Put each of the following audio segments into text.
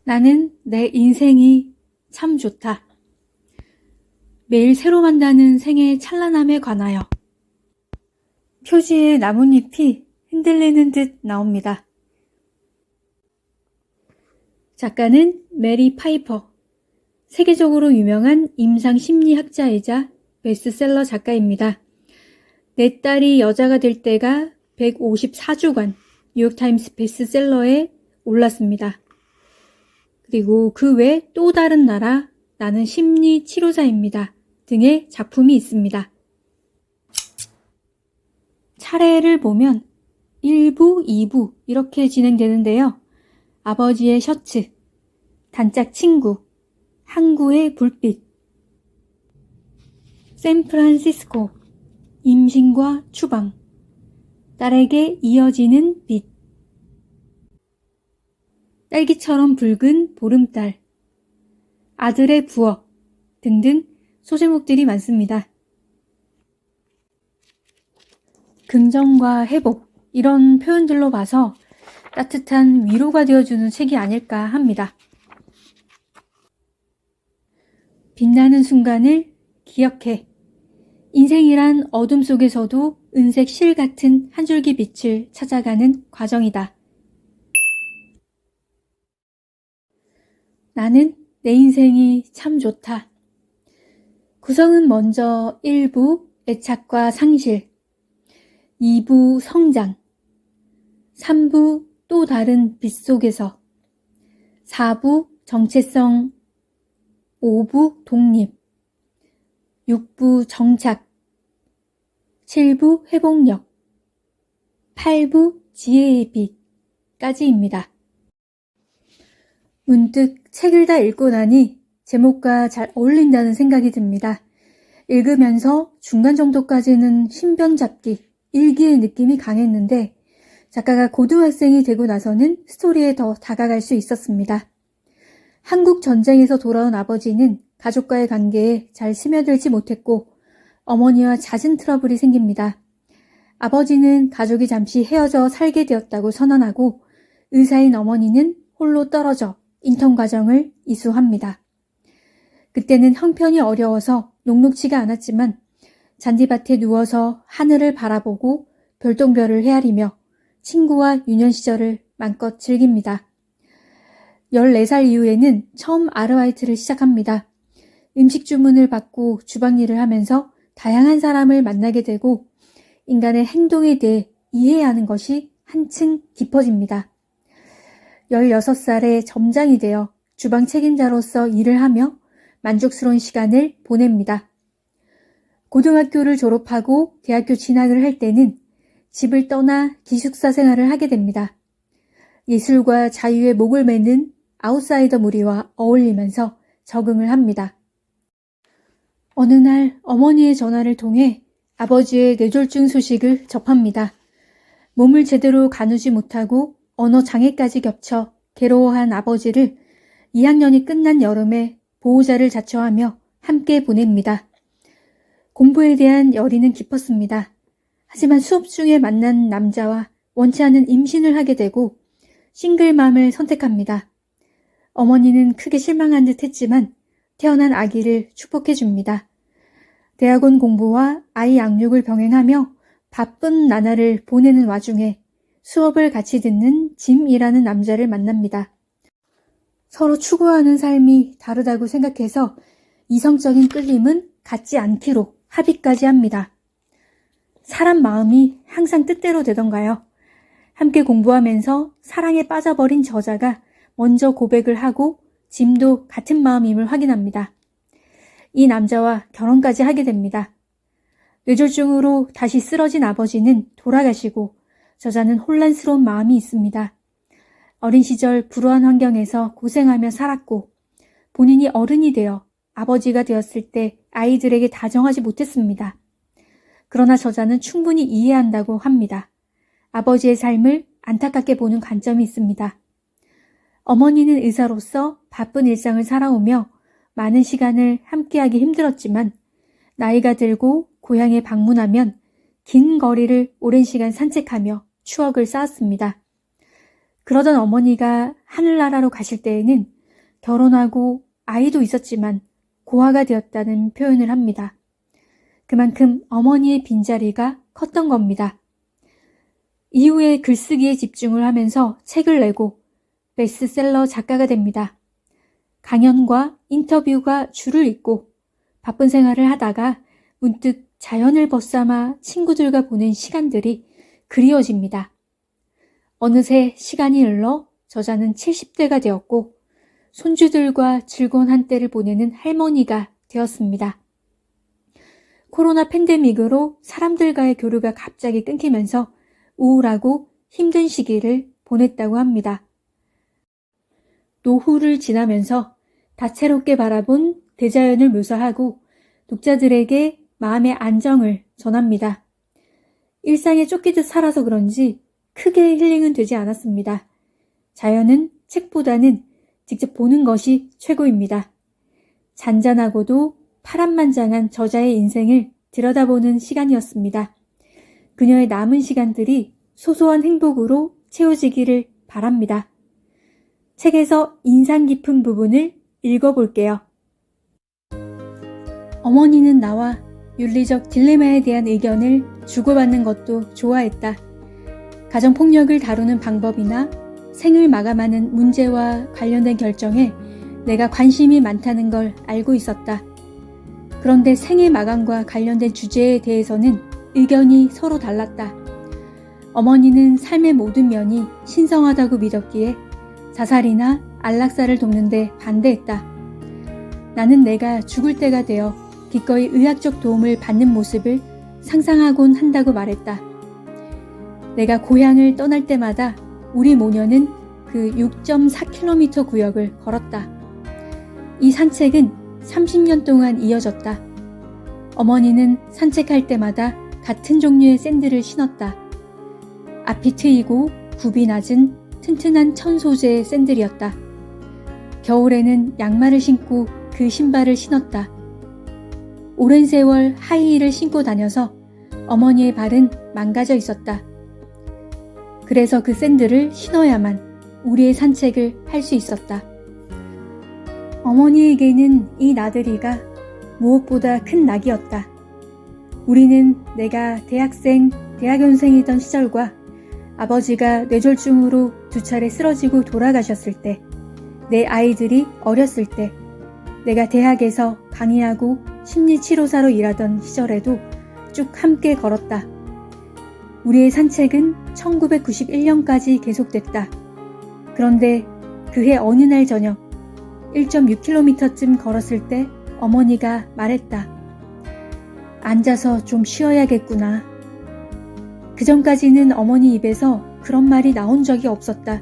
나는 내 인생이 참 좋다. 매일 새로 만나는 생의 찬란함에 관하여 표지에 나뭇잎이 흔들리는 듯 나옵니다. 작가는 메리 파이퍼, 세계적으로 유명한 임상 심리학자이자 베스트셀러 작가입니다. 내 딸이 여자가 될 때가 154주간 뉴욕타임스 베스트셀러에 올랐습니다. 그리고 그 외 또 다른 나라, 나는 심리 치료사입니다. 등의 작품이 있습니다. 차례를 보면 1부, 2부 이렇게 진행되는데요. 아버지의 셔츠, 단짝 친구, 항구의 불빛, 샌프란시스코, 임신과 추방, 딸에게 이어지는 빛, 딸기처럼 붉은 보름달, 아들의 부엌 등등 소제목들이 많습니다. 긍정과 회복, 이런 표현들로 봐서 따뜻한 위로가 되어주는 책이 아닐까 합니다. 빛나는 순간을 기억해. 인생이란 어둠 속에서도 은색 실 같은 한 줄기 빛을 찾아가는 과정이다. 나는 내 인생이 참 좋다. 구성은 먼저 1부 애착과 상실, 2부 성장, 3부 또 다른 빛 속에서, 4부 정체성, 5부 독립, 6부 정착, 7부 회복력, 8부 지혜의 빛까지입니다. 문득 책을 다 읽고 나니 제목과 잘 어울린다는 생각이 듭니다. 읽으면서 중간 정도까지는 신변 잡기, 일기의 느낌이 강했는데 작가가 고등학생이 되고 나서는 스토리에 더 다가갈 수 있었습니다. 한국 전쟁에서 돌아온 아버지는 가족과의 관계에 잘 스며들지 못했고 어머니와 잦은 트러블이 생깁니다. 아버지는 가족이 잠시 헤어져 살게 되었다고 선언하고 의사인 어머니는 홀로 떨어져 인턴 과정을 이수합니다. 그때는 형편이 어려워서 녹록지가 않았지만 잔디밭에 누워서 하늘을 바라보고 별똥별을 헤아리며 친구와 유년 시절을 마음껏 즐깁니다. 14살 이후에는 처음 아르바이트를 시작합니다. 음식 주문을 받고 주방 일을 하면서 다양한 사람을 만나게 되고 인간의 행동에 대해 이해해야 하는 것이 한층 깊어집니다. 16살에 점장이 되어 주방 책임자로서 일을 하며 만족스러운 시간을 보냅니다. 고등학교를 졸업하고 대학교 진학을 할 때는 집을 떠나 기숙사 생활을 하게 됩니다. 예술과 자유의 목을 매는 아웃사이더 무리와 어울리면서 적응을 합니다. 어느 날 어머니의 전화를 통해 아버지의 뇌졸중 소식을 접합니다. 몸을 제대로 가누지 못하고 언어 장애까지 겹쳐 괴로워한 아버지를 2학년이 끝난 여름에 보호자를 자처하며 함께 보냅니다. 공부에 대한 열의는 깊었습니다. 하지만 수업 중에 만난 남자와 원치 않은 임신을 하게 되고 싱글맘을 선택합니다. 어머니는 크게 실망한 듯 했지만 태어난 아기를 축복해 줍니다. 대학원 공부와 아이 양육을 병행하며 바쁜 나날을 보내는 와중에 수업을 같이 듣는 짐이라는 남자를 만납니다. 서로 추구하는 삶이 다르다고 생각해서 이성적인 끌림은 갖지 않기로 합의까지 합니다. 사람 마음이 항상 뜻대로 되던가요? 함께 공부하면서 사랑에 빠져버린 저자가 먼저 고백을 하고 짐도 같은 마음임을 확인합니다. 이 남자와 결혼까지 하게 됩니다. 뇌졸중으로 다시 쓰러진 아버지는 돌아가시고 저자는 혼란스러운 마음이 있습니다. 어린 시절 불우한 환경에서 고생하며 살았고 본인이 어른이 되어 아버지가 되었을 때 아이들에게 다정하지 못했습니다. 그러나 저자는 충분히 이해한다고 합니다. 아버지의 삶을 안타깝게 보는 관점이 있습니다. 어머니는 의사로서 바쁜 일상을 살아오며 많은 시간을 함께하기 힘들었지만 나이가 들고 고향에 방문하면 긴 거리를 오랜 시간 산책하며 추억을 쌓았습니다. 그러던 어머니가 하늘나라로 가실 때에는 결혼하고 아이도 있었지만 고아가 되었다는 표현을 합니다. 그만큼 어머니의 빈자리가 컸던 겁니다. 이후에 글쓰기에 집중을 하면서 책을 내고 베스트셀러 작가가 됩니다. 강연과 인터뷰가 줄을 잇고 바쁜 생활을 하다가 문득 자연을 벗삼아 친구들과 보낸 시간들이 그리워집니다. 어느새 시간이 흘러 저자는 70대가 되었고 손주들과 즐거운 한때를 보내는 할머니가 되었습니다. 코로나 팬데믹으로 사람들과의 교류가 갑자기 끊기면서 우울하고 힘든 시기를 보냈다고 합니다. 노후를 지나면서 다채롭게 바라본 대자연을 묘사하고 독자들에게 마음의 안정을 전합니다. 일상에 쫓기듯 살아서 그런지 크게 힐링은 되지 않았습니다. 자연은 책보다는 직접 보는 것이 최고입니다. 잔잔하고도 파란만장한 저자의 인생을 들여다보는 시간이었습니다. 그녀의 남은 시간들이 소소한 행복으로 채워지기를 바랍니다. 책에서 인상 깊은 부분을 읽어볼게요. 어머니는 나와 윤리적 딜레마에 대한 의견을 주고받는 것도 좋아했다. 가정폭력을 다루는 방법이나 생을 마감하는 문제와 관련된 결정에 내가 관심이 많다는 걸 알고 있었다. 그런데 생의 마감과 관련된 주제에 대해서는 의견이 서로 달랐다. 어머니는 삶의 모든 면이 신성하다고 믿었기에 자살이나 안락사를 돕는데 반대했다. 나는 내가 죽을 때가 되어 기꺼이 의학적 도움을 받는 모습을 상상하곤 한다고 말했다. 내가 고향을 떠날 때마다 우리 모녀는 그 6.4km 구역을 걸었다. 이 산책은 30년 동안 이어졌다. 어머니는 산책할 때마다 같은 종류의 샌들을 신었다. 앞이 트이고 굽이 낮은 튼튼한 천 소재의 샌들이었다. 겨울에는 양말을 신고 그 신발을 신었다. 오랜 세월 하이힐을 신고 다녀서 어머니의 발은 망가져 있었다. 그래서 그 샌들을 신어야만 우리의 산책을 할 수 있었다. 어머니에게는 이 나들이가 무엇보다 큰 낙이었다. 우리는 내가 대학원생이던 시절과 아버지가 뇌졸중으로 2차례 쓰러지고 돌아가셨을 때, 내 아이들이 어렸을 때, 내가 대학에서 강의하고 심리치료사로 일하던 시절에도 쭉 함께 걸었다. 우리의 산책은 1991년까지 계속됐다. 그런데 그해 어느 날 저녁 1.6km쯤 걸었을 때 어머니가 말했다. 앉아서 좀 쉬어야겠구나. 그전까지는 어머니 입에서 그런 말이 나온 적이 없었다.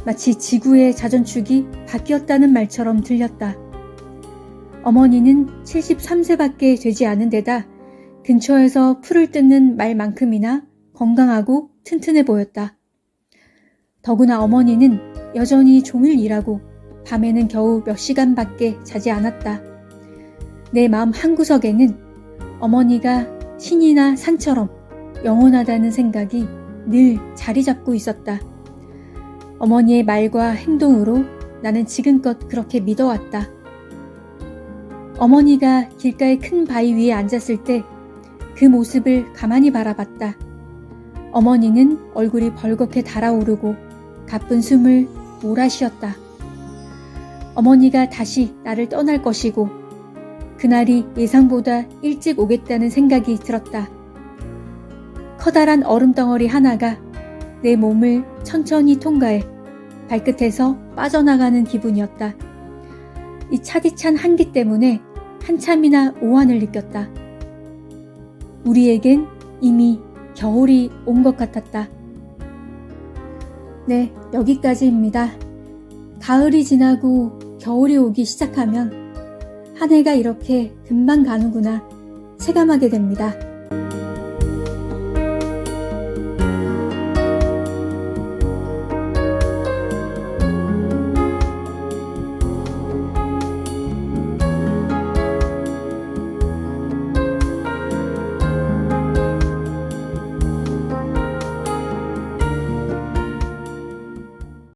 마치 지구의 자전축이 바뀌었다는 말처럼 들렸다. 어머니는 73세밖에 되지 않은 데다 근처에서 풀을 뜯는 말만큼이나 건강하고 튼튼해 보였다. 더구나 어머니는 여전히 종일 일하고 밤에는 겨우 몇 시간밖에 자지 않았다. 내 마음 한구석에는 어머니가 신이나 산처럼 영원하다는 생각이 늘 자리 잡고 있었다. 어머니의 말과 행동으로 나는 지금껏 그렇게 믿어왔다. 어머니가 길가의 큰 바위 위에 앉았을 때 그 모습을 가만히 바라봤다. 어머니는 얼굴이 벌겋게 달아오르고 가쁜 숨을 몰아쉬었다. 어머니가 다시 나를 떠날 것이고 그날이 예상보다 일찍 오겠다는 생각이 들었다. 커다란 얼음덩어리 하나가 내 몸을 천천히 통과해 발끝에서 빠져나가는 기분이었다. 이 차디찬 한기 때문에 한참이나 오한을 느꼈다. 우리에겐 이미 겨울이 온 것 같았다. 네, 여기까지입니다. 가을이 지나고 겨울이 오기 시작하면 한 해가 이렇게 금방 가는구나 체감하게 됩니다.